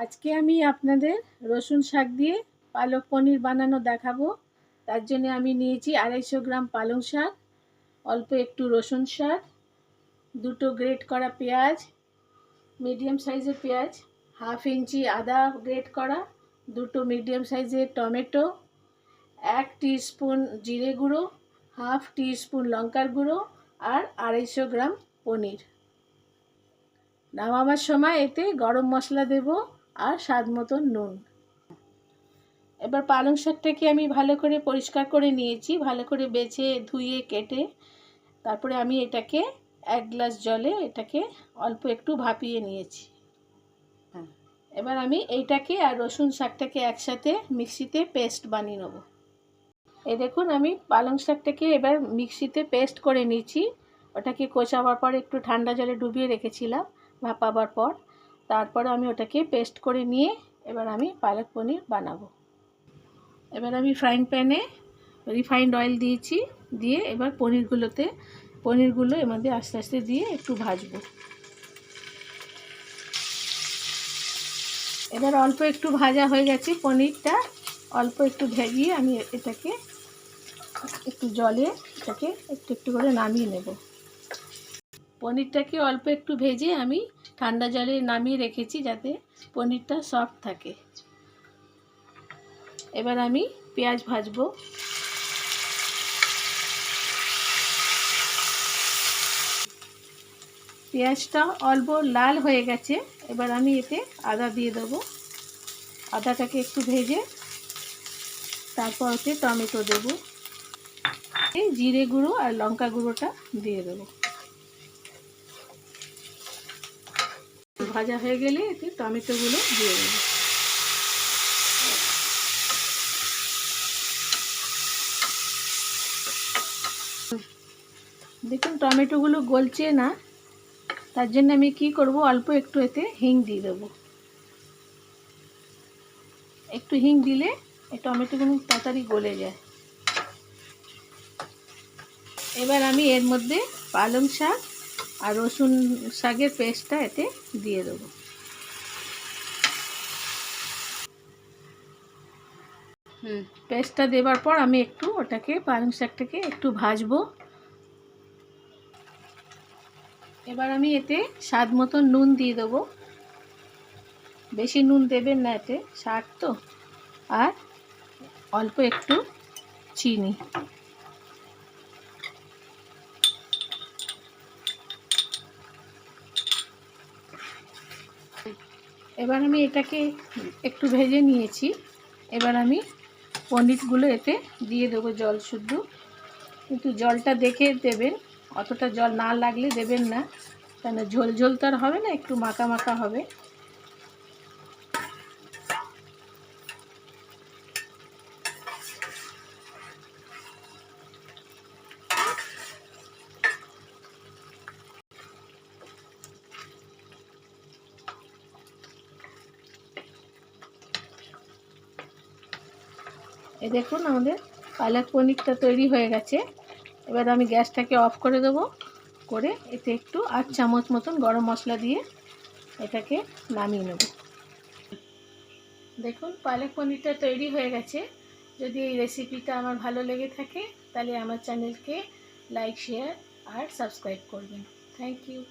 আজকে আমি আপনাদের রসুন শাক দিয়ে পালক পনির বানানো দেখাবো। তার জন্য আমি নিয়েছি 250 গ্রাম পালং শাক, অল্প একটু রসুন শাক, দুটো গ্রেট করা পেঁয়াজ, মিডিয়াম সাইজের পেঁয়াজ, হাফ ইঞ্চি আদা গ্রেট করা, দুটো মিডিয়াম সাইজের টমেটো, 1 টিস্পুন জিরে গুঁড়ো, হাফ টিস্পুন লঙ্কার গুঁড়ো আর 250 গ্রাম পনির। নামাবার সময় এতে গরম মশলা দেব আর স্বাদ মতো নুন। এবার পালং শাকটাকে আমি ভালো করে পরিষ্কার করে নিয়েছি, ভালো করে বেছে ধুয়ে কেটে। তারপরে আমি এটাকে 1 গ্লাস জলে এটাকে অল্প একটু ভাপিয়ে নিয়েছি। এবার আমি এইটাকে আর রসুন শাকটাকে একসাথে মিক্সিতে পেস্ট বানিয়ে নেব। এই দেখুন আমি পালং শাকটাকে এবার মিক্সিতে পেস্ট করে নিয়েছি। ওটাকে কোচাবার পর একটু ঠান্ডা জলে ডুবিয়ে রেখেছিলাম ভাপাবার পর। তারপর আমি ওটাকে পেস্ট করে নিয়ে এবার আমি পালক পনির বানাবো। এবার আমি ফ্রাইং প্যানে রিফাইন্ড অয়েল দিয়েছি, দিয়ে এবার পনিরগুলো এর মধ্যে আস্তে আস্তে দিয়ে একটু ভাজবো। এবার অল্প একটু ভাজা হয়ে গেছে পনিরটা, অল্প একটু ভেজিয়ে আমি এটাকে একটু জলে এটাকে একটু একটু করে নামিয়ে নেব। পনিরটাকে অল্প একটু ভেজে আমি ঠান্ডা জলে নামিয়ে রেখেছি যাতে পনিরটা সফট থাকে। এবার আমি পেঁয়াজ ভাজবো। পেঁয়াজটা অল্প লাল হয়ে গেছে, এবার আমি এতে আদা দিয়ে দেবো। আদাটাকে একটু ভেজে তারপর ওতে টমেটো দেবো, এই জিরে গুঁড়ো আর লঙ্কা গুঁড়োটা দিয়ে দেবো। ভাজা হয়ে গেলে এতে টমেটোগুলো দিয়ে দেবো। দেখুন টমেটোগুলো গলছে না, তার জন্য আমি কি করব, অল্প একটু এতে হিং দিয়ে দেবো। একটু হিং দিলে এই টমেটোগুলো তাড়াতাড়ি গলে যায়। এবার আমি এর মধ্যে পালং শাক আর রসুন শাকের পেস্টটা এতে দিয়ে দেবো। পেস্টটা দেওয়ার পর আমি একটু ওটাকে পালং শাকটাকে একটু ভাজবো। এবার আমি এতে স্বাদ মতো নুন দিয়ে দেবো, বেশি নুন দেবেন না, এতে শাক তো, আর অল্প একটু চিনি। এবার আমি এটাকে একটু ভেজে নিয়েছি। এবার আমি পনিরগুলো এতে দিয়ে দেবো জল শুদ্ধ, কিন্তু জলটা দেখে দেবেন, অতটা জল না লাগলে দেবেন না, কেন ঝোল ঝোল তো আর হবে না, একটু মাখা মাখা হবে। এই দেখুন আমাদের পালক পনিরটা তৈরি হয়ে গেছে। এবার আমি গ্যাসটাকে অফ করে দেবো, করে এতে একটু 8 চামচ মতন গরম মশলা দিয়ে এটাকে নামিয়ে নেব। দেখুন পালক পনিরটা তৈরি হয়ে গেছে। যদি এই রেসিপিটা আমার ভালো লেগে থাকে তাহলে আমার চ্যানেলকে লাইক, শেয়ার আর সাবস্ক্রাইব করবেন। Thank you.